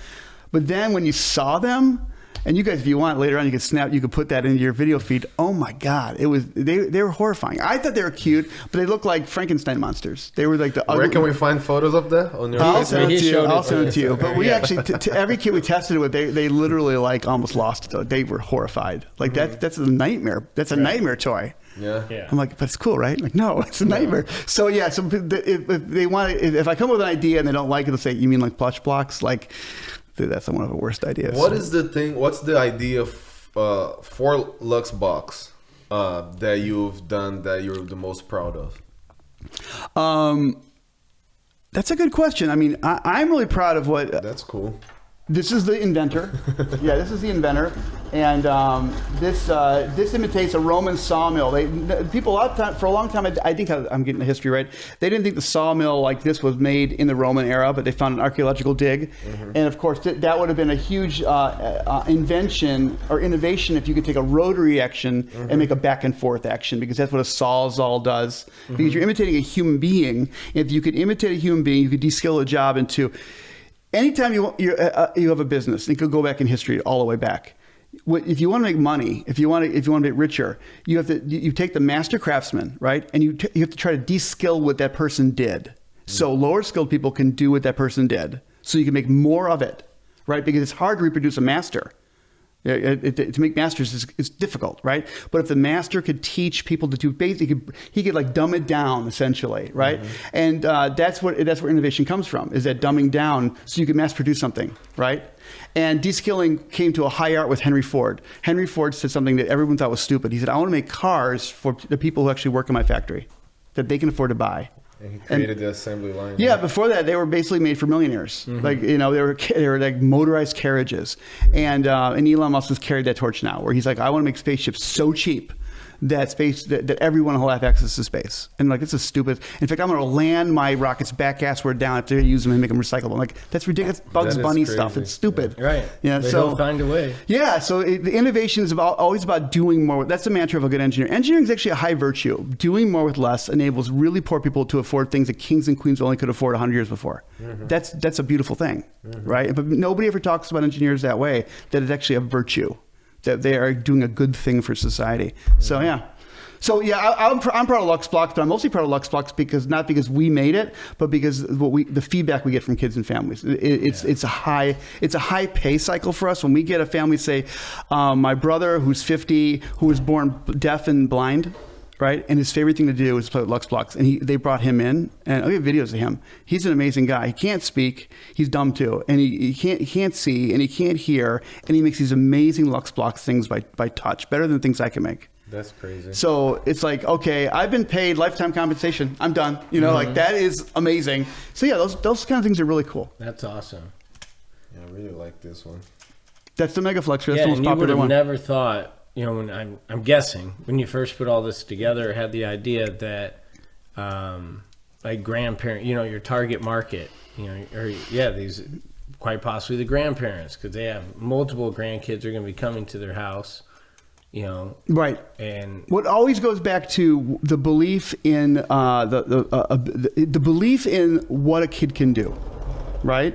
But then when you saw them. And you guys, if you want, later on, you could put that into your video feed. Oh my God, they were horrifying. I thought they were cute, but they looked like Frankenstein monsters. They were like the ugly. Where can we find photos of that on your? I'll send it to you. But we actually, to every kid we tested it with, they literally almost lost it. They were horrified. Like that's a nightmare. That's a nightmare toy. Yeah. I'm like, but it's cool, right? Like, no, it's a nightmare. So yeah, so if they want, if I come up with an idea and they don't like it, they'll say, you mean like plush blocks? Like. Dude, that's one of the worst ideas. What's the idea for Lux Blox that you've done that you're the most proud of? That's a good question. I mean, I'm really proud of what... That's cool. This is the inventor. Yeah, this is the inventor. And this imitates a Roman sawmill. People for a long time, I think I'm getting the history right, they didn't think the sawmill like this was made in the Roman era, but they found an archaeological dig. And of course, that would have been a huge invention or innovation if you could take a rotary action and make a back and forth action, because that's what a sawzall does. Because you're imitating a human being. If you could imitate a human being, you could de-skill a job into... Anytime you have a business, it could go back in history all the way back. If you want to make money, if you want to get richer, you take the master craftsman, right, and you have to try to de-skill what that person did. So lower skilled people can do what that person did, so you can make more of it, right? Because it's hard to reproduce a master. To make masters is difficult, right? But if the master could teach people to do he could like dumb it down essentially, right? And that's where innovation comes from, is that dumbing down so you can mass produce something, right? And de-skilling came to a high art with Henry Ford. Henry Ford said something that everyone thought was stupid. He said, I want to make cars for the people who actually work in my factory that they can afford to buy. And he created the assembly line. Yeah, before that, they were basically made for millionaires. Like, they were like motorized carriages. And Elon Musk has carried that torch now, where he's like, I want to make spaceships so cheap that space, that everyone will have access to space. And like, this is stupid. In fact, I'm going to land my rockets back assward down if they use them and make them recyclable. I'm like, that's ridiculous. Bugs Bunny stuff. It's stupid. Yeah. Right. Yeah. They'll find a way. Yeah. So the innovation is always about doing more. That's the mantra of a good engineer. Engineering is actually a high virtue. Doing more with less enables really poor people to afford things that kings and queens only could afford 100 years before. That's a beautiful thing, right? But nobody ever talks about engineers that way, that it's actually a virtue, that they are doing a good thing for society. So yeah. So yeah, I'm proud of Lux Blox, but I'm mostly proud of Lux Blox because not because we made it, but because the feedback we get from kids and families. It's a high pay cycle for us. When we get a family say, my brother who's 50, who was born deaf and blind, right, and his favorite thing to do is play with Lux Blox, and they brought him in, and I have videos of him. He's an amazing guy. He can't speak. He's dumb too, and he can't see, and he can't hear, and he makes these amazing Lux Blox things by touch, better than things I can make. That's crazy. So it's like, okay, I've been paid lifetime compensation. I'm done. You know, like that is amazing. So yeah, those kind of things are really cool. That's awesome. Yeah, I really like this one. That's the Mega Flexor. That's the most and popular you would one. have never thought, you know, when I'm guessing when you first put all this together, had the idea that like grandparent, you know, your target market, you know, or these quite possibly the grandparents, because they have multiple grandkids are going to be coming to their house. You know, right, and what always goes back to the belief in the belief in what a kid can do, right?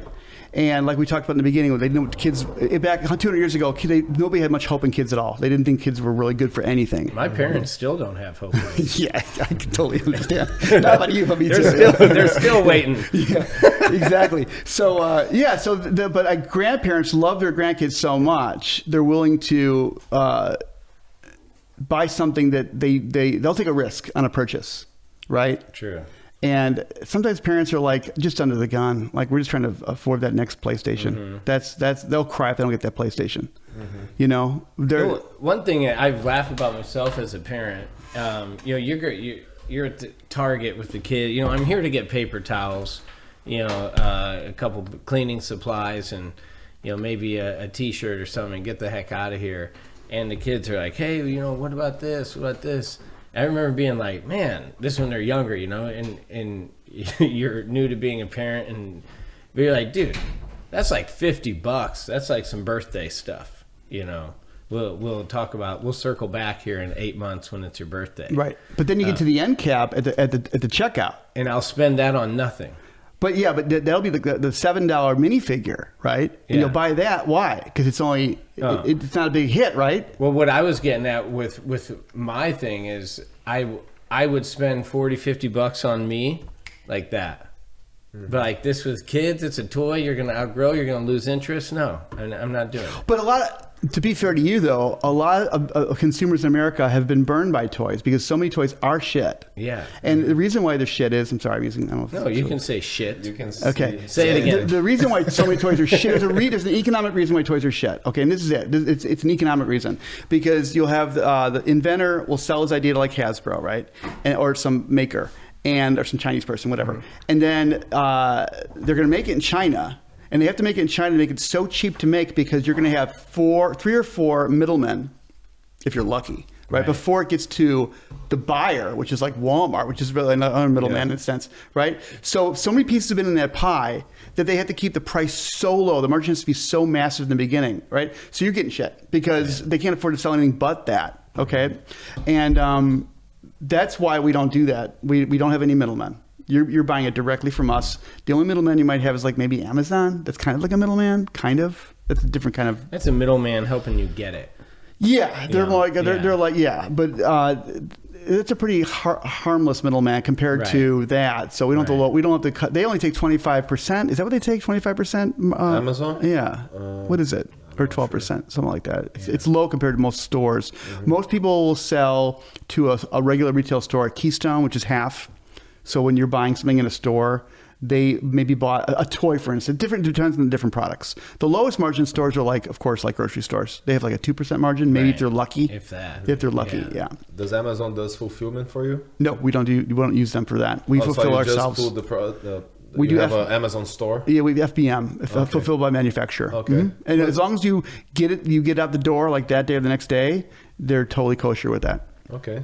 And like we talked about in the beginning, they know kids back 200 years ago. Nobody had much hope in kids at all. They didn't think kids were really good for anything. My parents still don't have hope. Yeah, I can totally understand. Not about you, but me too. They're still waiting. Yeah, exactly. So but grandparents love their grandkids so much, they're willing to buy something that they'll take a risk on a purchase, right? True. And sometimes parents are like just under the gun, like we're just trying to afford that next PlayStation. They'll cry if they don't get that PlayStation. You know, one thing I've laughed about myself as a parent, you know, you're at the Target with the kid. You know, I'm here to get paper towels, you know, a couple cleaning supplies, and you know, maybe a T-shirt or something, and get the heck out of here. And the kids are like, hey, you know, what about this? What about this? I remember being like, man, this when they're younger, you know, and you're new to being a parent, and you're like, dude, that's like $50. That's like some birthday stuff, you know. We'll circle back here in 8 months when it's your birthday. Right. But then you get to the end cap at the checkout. And I'll spend that on nothing. But yeah, but that'll be the $7 minifigure, right? And you'll buy that. Why? Because it's only it's not a big hit, right? Well, what I was getting at with my thing is I would spend $40-50 on me like that. But like this with kids, it's a toy. You're gonna outgrow. You're gonna lose interest. No, I'm not doing it. But to be fair to you though, a lot of consumers in America have been burned by toys because so many toys are shit. Yeah. And the reason why they're shit is, I'm sorry, I'm using. I don't know no, you can say shit. You can. Okay. Say it again. The reason why so many toys are shit there's an economic reason why toys are shit. Okay, and this is it. It's an economic reason because you'll have the inventor will sell his idea to like Hasbro, right, or some maker. Or some Chinese person, whatever. And then they're going to make it in China. And they have to make it in China to make it so cheap to make because you're going to have 3 or 4 middlemen, if you're lucky, right? Before it gets to the buyer, which is like Walmart, which is really another middleman in a sense, right? So many pieces have been in that pie that they have to keep the price so low. The margin has to be so massive in the beginning, right? So you're getting shit because they can't afford to sell anything but that, okay? And that's why we don't do that. We don't have any middlemen. You're buying it directly from us. The only middleman you might have is like maybe Amazon. That's kind of like a middleman, kind of. That's a different kind of. That's a middleman helping you get it. Yeah, they're like but it's a pretty harmless middleman compared to that. So we don't have to cut. They only take 25%. Is that what they take? 25%? Amazon? Yeah. What is it? Or 12%, something like that. It's low compared to most stores. Most people will sell to a regular retail store at Keystone, which is half. So when you're buying something in a store, they maybe bought a toy, for instance. Depends on the different products. The lowest margin stores are like, of course, like grocery stores. They have like a 2% margin, maybe if they're lucky. If they're lucky, yeah. Does Amazon does fulfillment for you? No, we don't use them for that. We fulfill ourselves. Just pull we do have an Amazon store. Yeah, we have FBM, fulfilled by manufacturer. Okay, and as long as you get out the door like that day or the next day, they're totally kosher with that. Okay.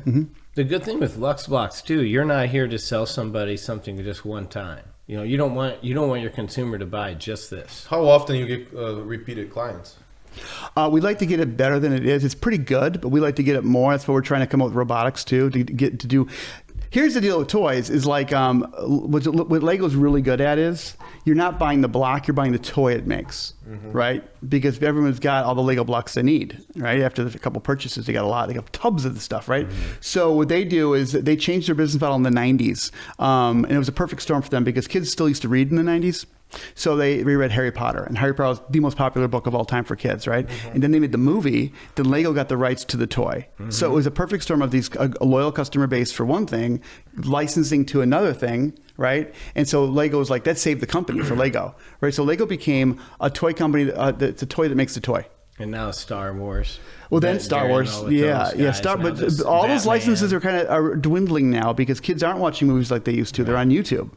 The good thing with Lux Blox too, you're not here to sell somebody something just one time. You know, you don't want your consumer to buy just this. How often you get repeated clients? We'd like to get it better than it is. It's pretty good, but we like to get it more. That's what we're trying to come up with robotics too, to get to do. Here's the deal with toys is like what Lego's really good at is you're not buying the block, you're buying the toy it makes, right? Because everyone's got all the Lego blocks they need, right? After a couple purchases, they got a lot. They got tubs of the stuff, right? So what they do is they changed their business model in the 90s. And it was a perfect storm for them because kids still used to read in the 90s. So they reread Harry Potter, and Harry Potter was the most popular book of all time for kids, right? And then they made the movie. Then Lego got the rights to the toy. So it was a perfect storm of these a loyal customer base for one thing, licensing to another thing, right? And so Lego was like, that saved the company for Lego, right? So Lego became a toy company. It's a toy that makes the toy. And now Star Wars. Well, then Star Wars, but all those licenses are dwindling now because kids aren't watching movies like they used to. They're on YouTube.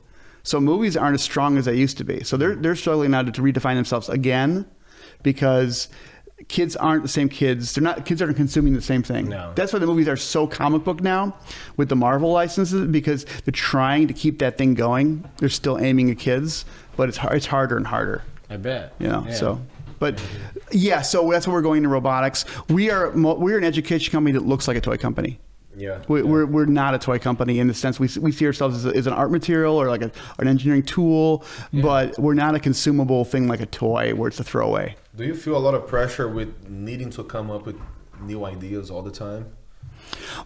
So movies aren't as strong as they used to be. So they're struggling now to redefine themselves again because kids aren't the same kids. Kids aren't consuming the same thing. No. That's why the movies are so comic book now with the Marvel licenses because they're trying to keep that thing going. They're still aiming at kids, but it's harder and harder. I bet. You know, so. But yeah, so that's what we're going to robotics. We're an education company that looks like a toy company. Yeah. We're not a toy company in the sense we see ourselves as an art material or like an engineering tool, but we're not a consumable thing like a toy where it's a throwaway. Do you feel a lot of pressure with needing to come up with new ideas all the time?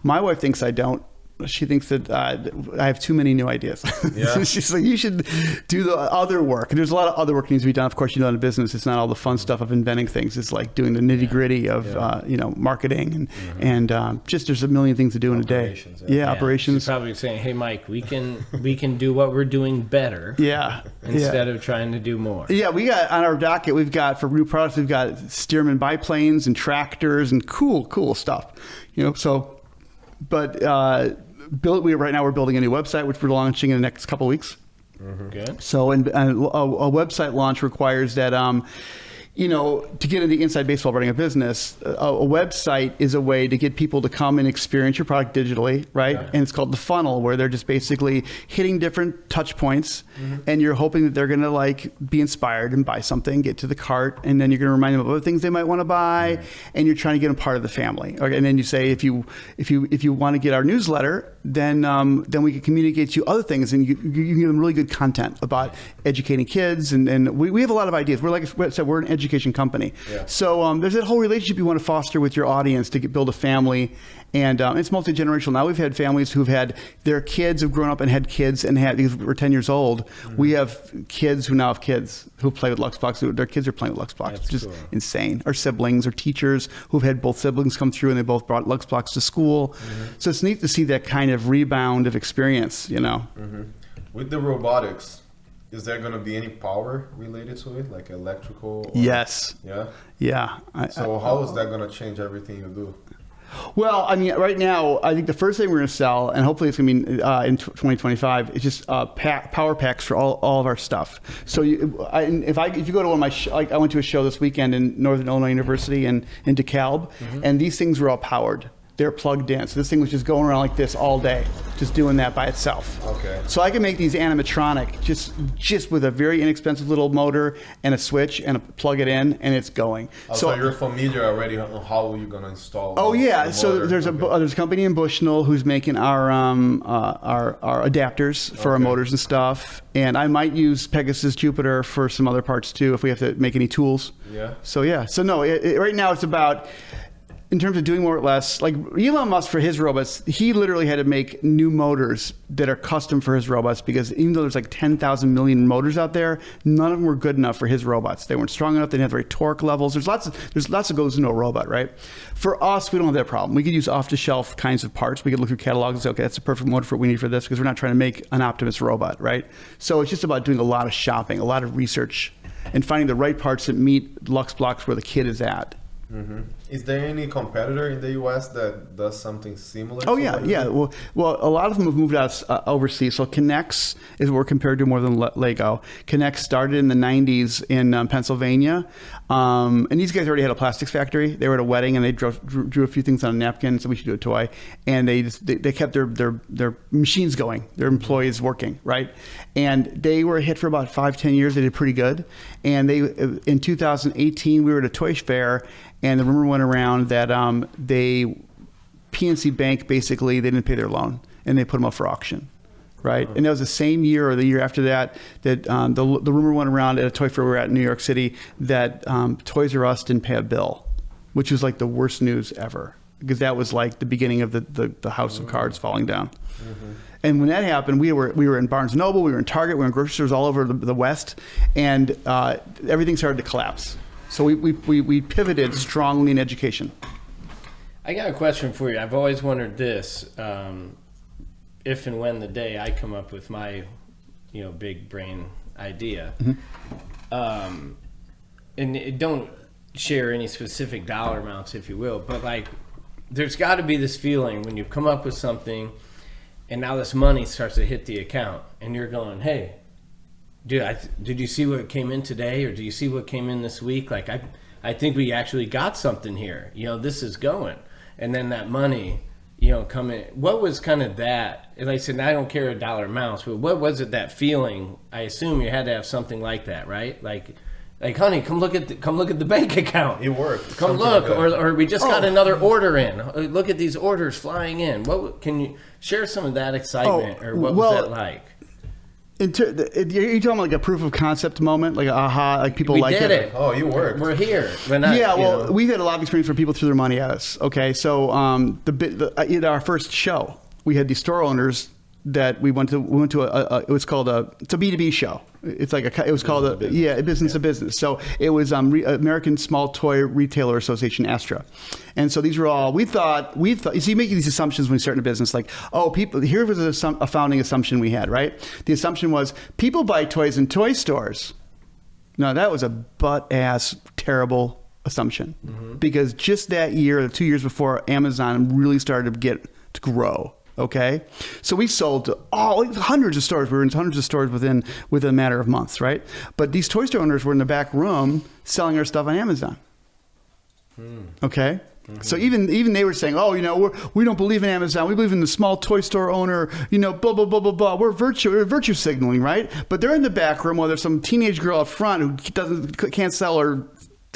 My wife thinks I don't. She thinks that I have too many new ideas. Yeah. She's like, you should do the other work. And there's a lot of other work that needs to be done. Of course, in a business, it's not all the fun stuff of inventing things. It's like doing the nitty gritty of marketing and just there's a million things to do in a day. Operations. She's probably saying, "Hey, Mike, we can do what we're doing better. Instead of trying to do more." Yeah, we got on our docket. We've got for new products. We've got Stearman biplanes and tractors and cool stuff. But right now we're building a new website, which we're launching in the next couple of weeks. Good. So, a website launch requires that, to get into inside baseball running a business, a website is a way to get people to come and experience your product digitally, right? Okay. And it's called the funnel, where they're just basically hitting different touch points, and you're hoping that they're going to be inspired and buy something, get to the cart, and then you're going to remind them of other things they might want to buy, and you're trying to get them part of the family. Okay, and then you say, if you want to get our newsletter, then we can communicate to you other things, and you can give them really good content about educating kids, and we have a lot of ideas. We're like I said, we're an education company. Yeah. So there's that whole relationship you want to foster with your audience to build a family, and it's multi-generational. Now we've had families who've had their kids have grown up and had kids because we're 10 years old. We have kids who now have kids who play with Lux Blox. Their kids are playing with Lux Blox. It's just insane. Or siblings or teachers who've had both siblings come through and they both brought Lux Blox to school. So it's neat to see that kind of rebound of experience, With the robotics, is there going to be any power related to it, like electrical? Yes. Yeah? Yeah. So how is that going to change everything you do? Well, I mean, right now, I think the first thing we're going to sell, and hopefully it's going to be in 2025, is just power packs for all of our stuff. So if you go to one of my, I went to a show this weekend in Northern Illinois University in DeKalb, and these things were all powered. They're plugged in. So this thing was just going around like this all day, just doing that by itself. Okay. So I can make these animatronic just with a very inexpensive little motor and a switch and plug it in, and it's going. So you're familiar already on how you're gonna install. Oh yeah. The so there's a company in Bushnell who's making our adapters for our motors and stuff, and I might use Pegasus Jupiter for some other parts too if we have to make any tools. Yeah. So yeah. So no, right now it's about. In terms of doing more or less, like Elon Musk for his robots, he literally had to make new motors that are custom for his robots because even though there's like 10,000 million motors out there, none of them were good enough for his robots. They weren't strong enough. They didn't have the right torque levels. There's lots of goes into a robot, right? For us, we don't have that problem. We could use off-the-shelf kinds of parts. We could look through catalogs and say, okay, that's the perfect motor for what we need for this because we're not trying to make an Optimus robot, right? So it's just about doing a lot of shopping, a lot of research, and finding the right parts that meet Lux Blox where the kid is at. Is there any competitor in the U.S. that does something similar? Oh to yeah, what you yeah. do? Well, a lot of them have moved out overseas. So Connex is what we're compared to more than Lego. Connex started in the '90s in Pennsylvania, and these guys already had a plastics factory. They were at a wedding and they drew a few things on a napkin and said we should do a toy, and they kept their machines going, their employees working, right? And they were a hit for about 5-10 years. They did pretty good, and they in 2018 we were at a toy fair. And the rumor went around that PNC Bank, basically, they didn't pay their loan, and they put them up for auction, right? And that was the same year or the year after that the rumor went around at a toy fair we were at in New York City that Toys R Us didn't pay a bill, which was like the worst news ever, because that was like the beginning of the house of cards falling down. And when that happened, we were in Barnes & Noble, we were in Target, we were in grocery stores all over the West, and everything started to collapse. So we pivoted strongly in education. I got a question for you. I've always wondered this: if and when the day I come up with my, big brain idea, and don't share any specific dollar amounts, if you will, but like, there's got to be this feeling when you come up with something, and now this money starts to hit the account, and you're going, hey. Dude, did you see what came in today, or do you see what came in this week? Like, I think we actually got something here. This is going, and then that money, come in. What was kind of that? And like I said, I don't care dollar amounts, but what was it? That feeling? I assume you had to have something like that, right? Like, honey, come look at the bank account. It worked. Come look, or we just got another order in. Look at these orders flying in. What can you share some of that excitement, or what was that like? You're talking like a proof of concept moment, like aha, like people we like did it. Oh, you worked. We're here. We've had a lot of experience where people threw their money at us. Okay, so our first show, we had these store owners that we went to it was called it's a B2B show. It's like it was called a business to business. So it was American Small Toy Retailer Association, ASTRA. And so these were all we thought you see, you make these assumptions when you start in a business, like, here was a founding assumption we had, right? The assumption was people buy toys in toy stores. No, that was a butt-ass terrible assumption, because just that year, or 2 years before, Amazon really started to grow. Okay, so we sold to hundreds of stores. We were in hundreds of stores within a matter of months, right? But these toy store owners were in the back room selling our stuff on Amazon. Okay, so even they were saying, we don't believe in Amazon. We believe in the small toy store owner. Blah blah blah blah blah. We're virtue signaling, right? But they're in the back room while there's some teenage girl up front who can't sell her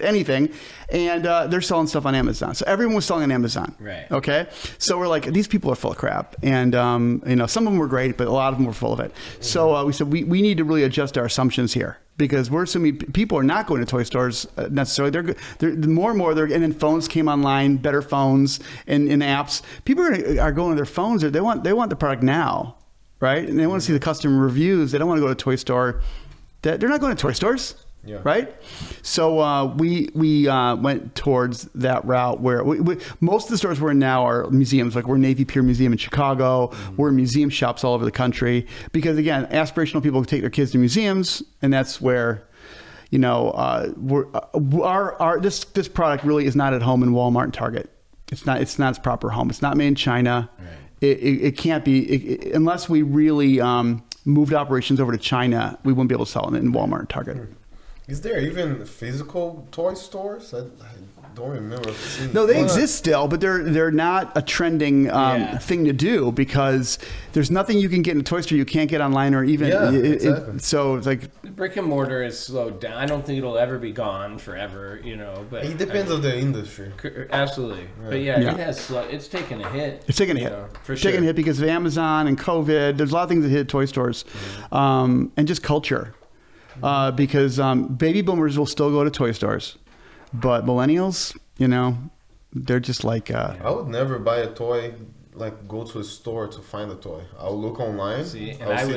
anything, and they're selling stuff on Amazon. So everyone was selling on Amazon. Right. Okay. So we're like, these people are full of crap, and some of them were great, but a lot of them were full of it. So we said we need to really adjust our assumptions here, because we're assuming people are not going to toy stores necessarily. They're more and more. And then phones came online, better phones and apps. People are going to their phones. They want the product now, right? And they want to see the customer reviews. They don't want to go to a toy store. They're not going to toy stores. Yeah. Right. So we went towards that route where most of the stores we're in now are museums. Like we're Navy Pier Museum in Chicago. We're in museum shops all over the country, because again, aspirational people take their kids to museums, and that's where, this product really is not at home in Walmart and Target. It's not its proper home. It's not made in China. Right. It can't be unless we really moved operations over to China. We wouldn't be able to sell it in Walmart and Target. Is there even physical toy stores? I don't remember seeing. No, they exist still, but they're not a trending thing to do, because there's nothing you can get in a toy store you can't get online, or even exactly. So it's like brick and mortar is slowed down. I don't think it'll ever be gone forever, but it depends on the industry. Absolutely. But it has it's taken a hit. It's taken a hit. For it's sure. taken a hit because of Amazon and COVID. There's a lot of things that hit toy stores, and just culture. Because baby boomers will still go to toy stores, but millennials, they're just like... I would never buy a toy, like go to a store to find a toy. I'll look online, I'll see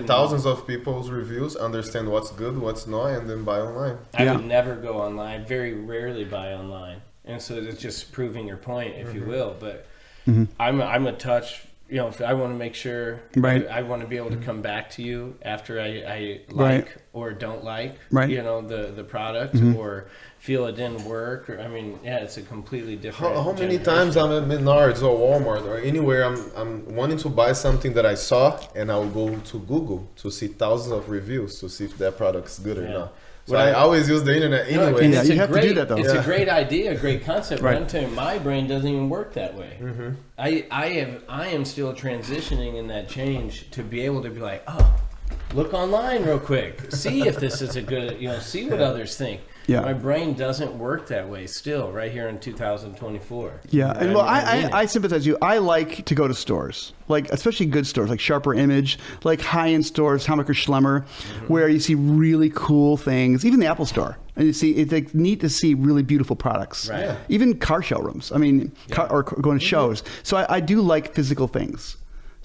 thousands of people's reviews, understand what's good, what's not, and then buy online. I would never go online, very rarely buy online. And so it's just proving your point, if you will. But I'm a touch... you know, if I want to make sure, Right. I want to be able to come back to you after I like Right. or don't like, Right. you know, the product or feel it didn't work. Or, I mean, yeah, it's a completely different. How many generation. times I'm at Menards or Walmart or anywhere I'm wanting to buy something that I saw, and I'll go to Google to see thousands of reviews to see if that product's good or Yeah. not. So Well, I always use the internet No, anyway. and Yeah, it's you a have to great, do that, though. It's Yeah. a great idea, a great concept. Right. But I'm telling you, my brain doesn't even work that way. I am still transitioning in that change to be able to be like, oh, look online real quick, see if this is a good, you know, see what others think. Yeah. My brain doesn't work that way still, right here in 2024. Yeah, and well, I mean it. I sympathize with you. I like to go to stores, like especially good stores, like Sharper Image, like high-end stores, Hammacher Schlemmer, where you see really cool things. Even the Apple Store, and you see it's like neat to see really beautiful products. Right. Yeah. Even car showrooms. I mean, or going to shows. So I do like physical things.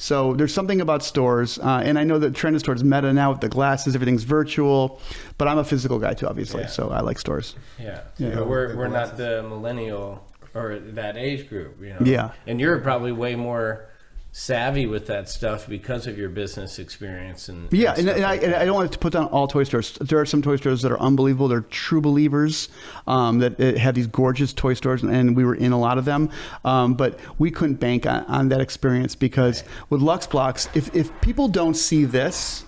So there's something about stores, and I know that trend of stores, Meta now with the glasses, everything's virtual, but I'm a physical guy too, obviously. Yeah. So I like stores. Yeah, Yeah. But we're not the millennial or that age group, you know. Yeah. And you're probably way more savvy with that stuff because of your business experience and Yeah, and, stuff and, I, like and that. I don't want to put down all toy stores. There are some toy stores that are unbelievable. They're true believers that have these gorgeous toy stores, and we were in a lot of them. But we couldn't bank on that experience because with Lux Blox, if people don't see this,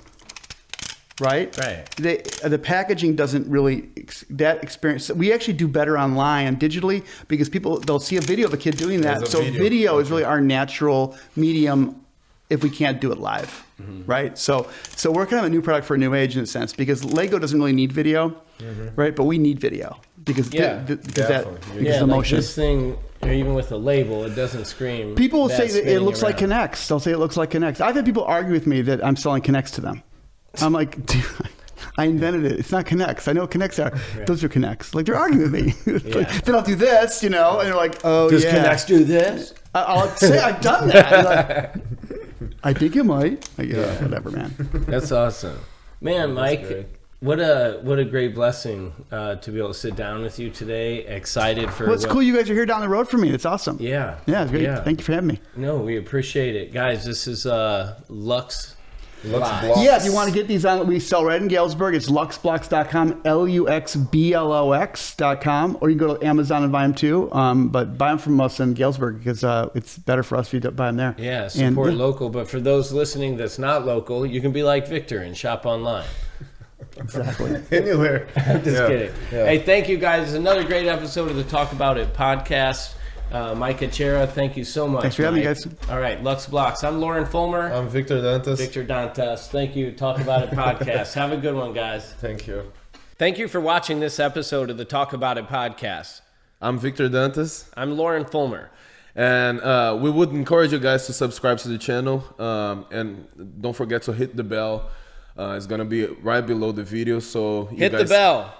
right? The packaging doesn't really that experience. We actually do better online and digitally because they'll see a video of a kid doing that. There's a So video. video is really our natural medium if we can't do it live, right? So we're kind of a new product for a new age in a sense because Lego doesn't really need video, right? But we need video because Yeah, because yeah, the like motion. this thing, or even with the label, it doesn't scream. People will that say that it spinning looks like around. Kinects. They'll say it looks like Kinects. I've had people argue with me that I'm selling Kinects to them. I'm like, dude, I invented it. It's not Kinects. I know what Kinects are. Right. Those are Kinects. Like they're arguing with me. Yeah. Like, then I'll do this, you know, and they're like, oh Does yeah. Kinects do this? I'll say I've done that. And like, I think it might. Like, yeah, whatever, man. That's awesome, man. Mike, great. what a great blessing to be able to sit down with you today. Excited for Well, it's cool you guys are here down the road from me. It's awesome. Yeah, Yeah, it's great. Yeah. Thank you for having me. No, we appreciate it, guys. This is Lux Lux Blox. Blox. Yeah, if you want to get these on, we sell right in Galesburg. It's luxblox.com, luxblox.com, or you can go to Amazon and buy them too. But buy them from us in Galesburg because it's better for us if you buy them there. Yeah, And, support local. But for those listening that's not local, you can be like Victor and shop online. Exactly. Anywhere. Just Yeah. kidding. Yeah. Hey, thank you guys. Another great episode of the Talk About It podcast. Mike Acerra, thank you so much. Thanks for having me, Mike. guys. All right, Lux Blox. I'm Lauren Fulmer. I'm Victor Dantas. Victor Dantas. Thank you. Talk About It podcast. Have a good one, guys. Thank you. Thank you for watching this episode of the Talk About It podcast. I'm Victor Dantas. I'm Lauren Fulmer. And we would encourage you guys to subscribe to the channel. And don't forget to hit the bell. It's going to be right below the video. So you Hit guys, the bell.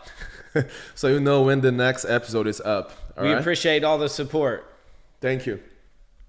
so you know when the next episode is up. All We right? appreciate all the support. Thank you.